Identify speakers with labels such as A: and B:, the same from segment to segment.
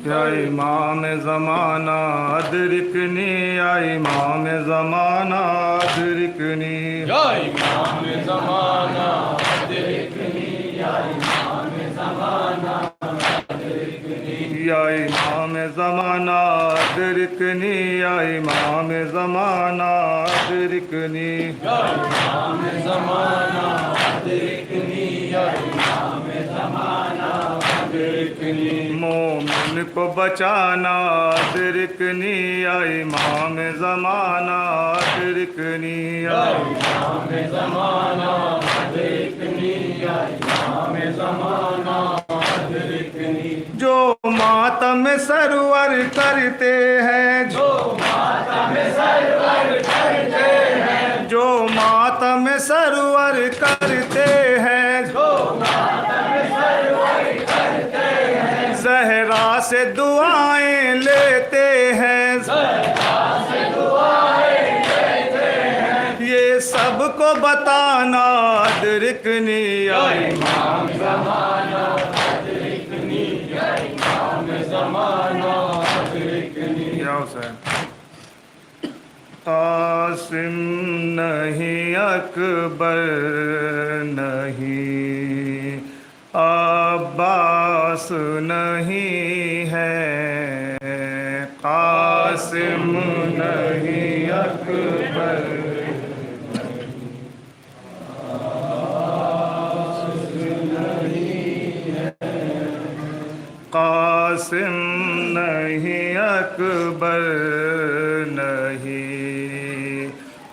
A: या इमाम ज़माना अदरिकनी, या इमाम ज़माना अदरिकनी,
B: या इमाम ज़माना अदरिकनी, या इमाम ज़माना अदरिकनी,
A: या इमाम ज़माना अदरिकनी, या इमाम ज़माना अदरिकनी,
B: या इमाम ज़माना अदरिकनी, या इमाम ज़माना अदरिकनी,
A: मोमिन को बचाना अदरिकनी, या इमाम ज़माना अदरिकनी,
B: या इमाम ज़माना अदरिकनी, या इमाम ज़माना अदरिकनी,
A: जो मातम सरवर करते हैं,
B: जो मातम सरवर करते हैं,
A: जो मातम सरवर करते हैं,
B: जो मातम सरवर करते हैं,
A: ज़हरा से दुआएं लेते हैं,
B: ज़हरा से दुआएं लेते हैं,
A: ये सबको बताना अदरिकनी, या
B: इमाम ज़माना अदरिकनी, या इमाम ज़माना अदरिकनी,
A: या हुसैन। कासिम नहीं, अकबर नहीं, अब्बास नहीं है, कासिम नहीं, अकबर कासिम नहीं, अकबर नहीं,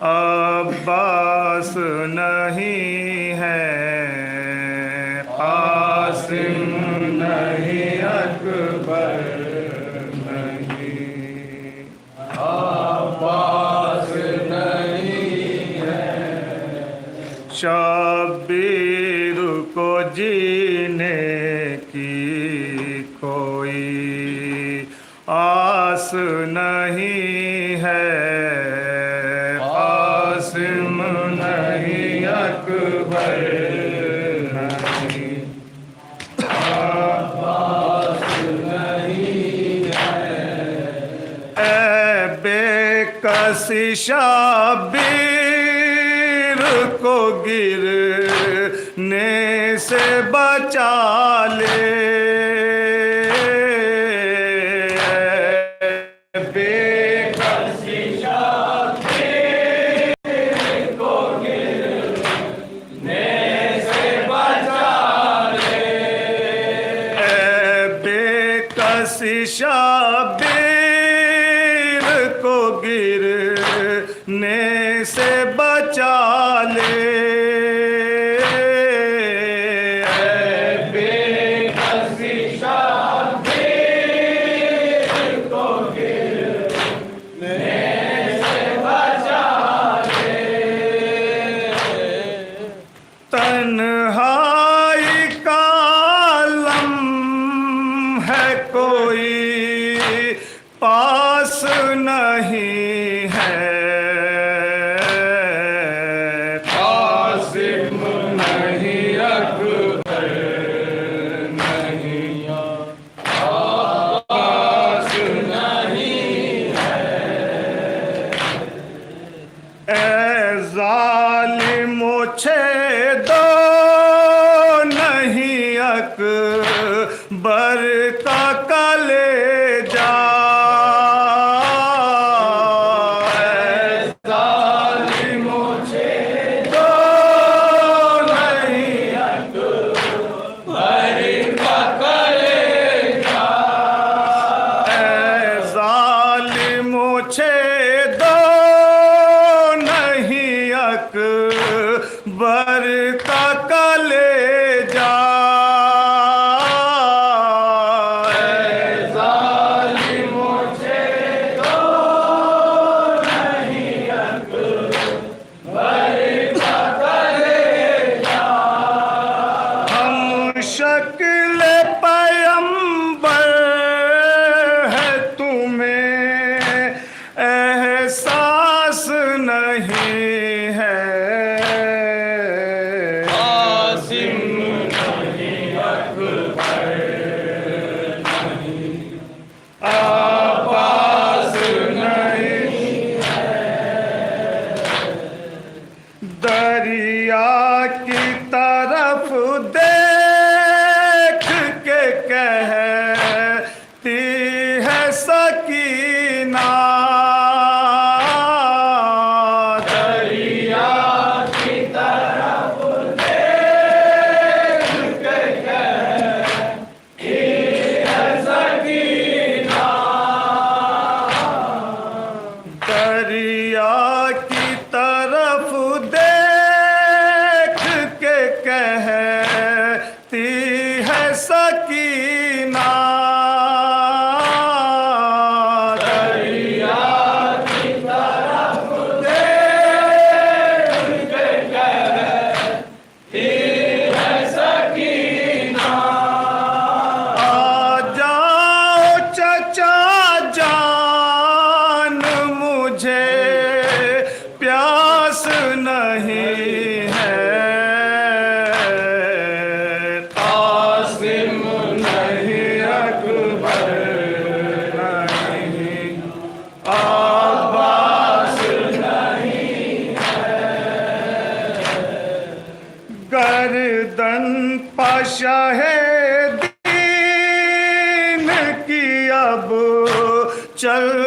A: अब्बास नहीं है, कासिम नहीं, अकबर नहीं,
B: अब्बास नहीं है,
A: शब्बीर को जीने की कोई आस नहीं है, कासिम नहीं, अकबर नहीं,
B: अब्बास नहीं है,
A: ऐ बेकसी शब्बीर को गिरने से बचा ले,
B: बेकसी शब्बीर को गिरने से बचा ले,
A: बेकसी शब्बीर को गिरने से बचा ले,
B: बेकसी शब्बीर को गिरने से बचा ले,
A: तन्हाई का आलम है, कोई पास नहीं है, कासिम नहीं, अकबर नहीं,
B: अब्बास नहीं है,
A: ए ज़ालिमो छेदो नहीं, अकबर का कलेजा, ए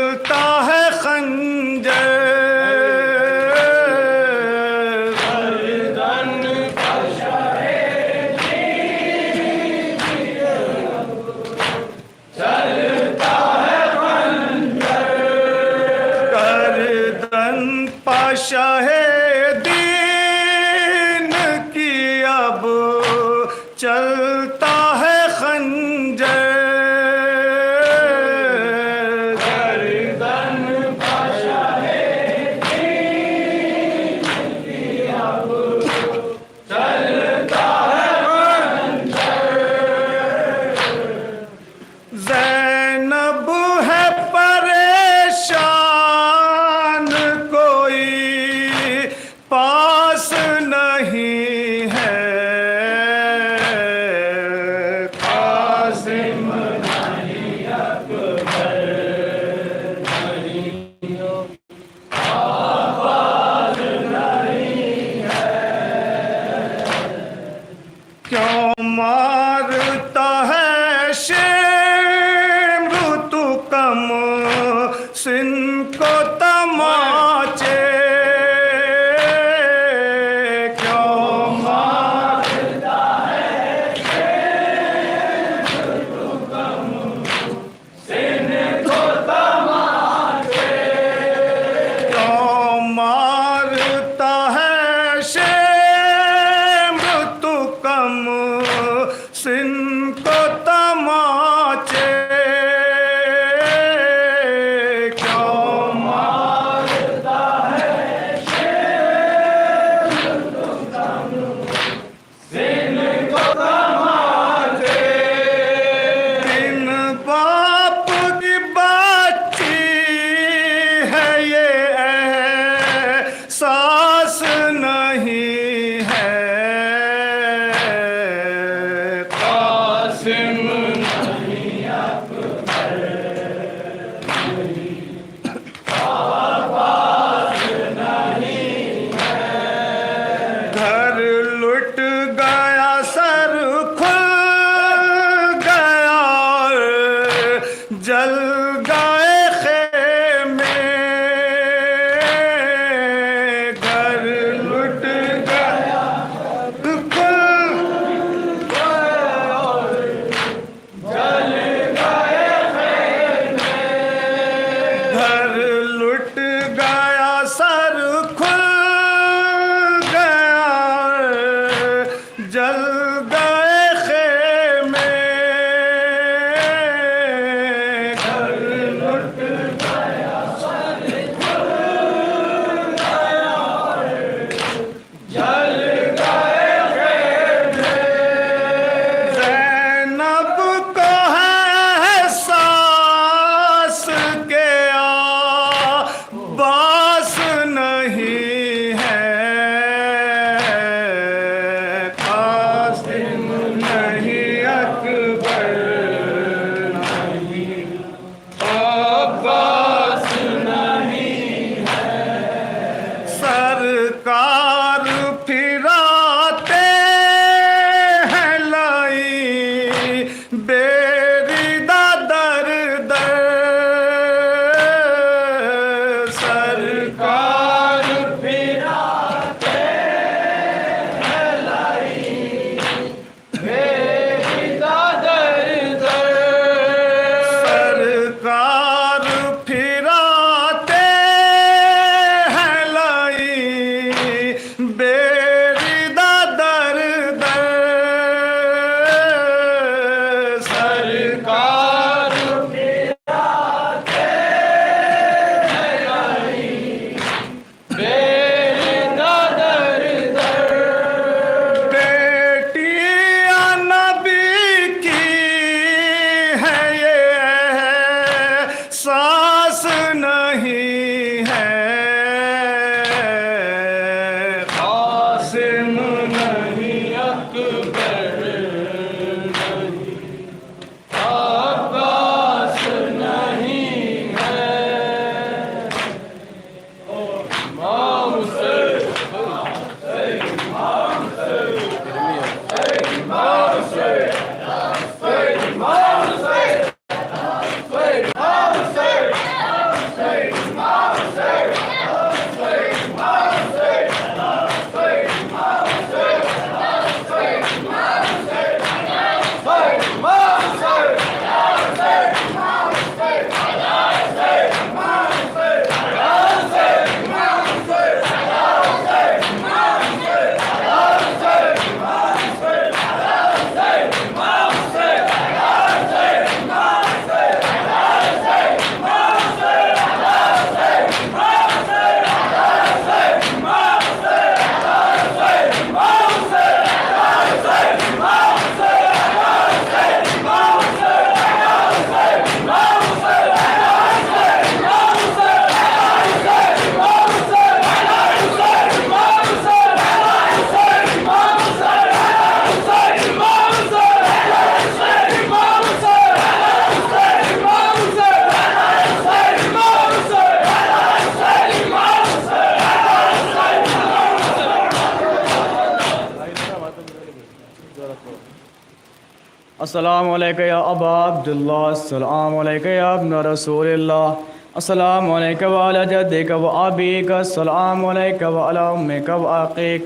A: चलता है खंजर
B: गर्दन कशाए चलता है खंजर
A: गर्दन पाशाहे दीन की अब चलता है खंजर
B: गर्दन कशाए अब चलता है
A: ज़ैनब है परेशान कोई पास नहीं है
B: कासिम नहीं अकबर आवाज नहीं
A: क्यों मारता है शेर तू कम सिन को तमाचे क्यों
B: मारता है सिन को तमाचे
A: क्यों मारता है शेर तू कम सिन को तमाचे क्यों
B: मारता है सिन को तमाचे
A: इन बाप की बच्ची है ये सास नहीं है
B: कासिम नहीं अकबर आवाज नहीं
A: घर लुट गया सर खुल गया जल गए खेमे घर लुट गया खुल
B: जल गए
A: घर लुट गया सर खुल गया जल गए खेमे घर लुट
B: जल गए
A: ज़ैनब को है सास के बास नहीं है कासिम नहीं अकबर नहीं
B: अब्बास नहीं
A: सरकार फिराते हैं लाई बेरिदा दर दर सरकार
B: कार फिराते हैं लाई बेरिदा दर दर
A: सरकार फिराते हैं लाई बेरिदा दर दर
B: सरकार फिराते हैं लाई बेरिदा दर दर
A: बेटिया नबी की है ये सास नहीं है
B: कासिम नहीं अकबर नहीं अब्बास नहीं है इमाम हुसैन इमाम हुसैन इमाम हुसैन इमाम हुसैन इमाम हुसैन
A: अस्सलामु अलैका या अबा अब्दुल्लाह, अस्सलामु अलैका या इब्न रसूलिल्लाह, अस्सलामु अलैका व अला जद्दिका व अबीका, अस्सलामु अलैका व अला उम्मिका व अखीक।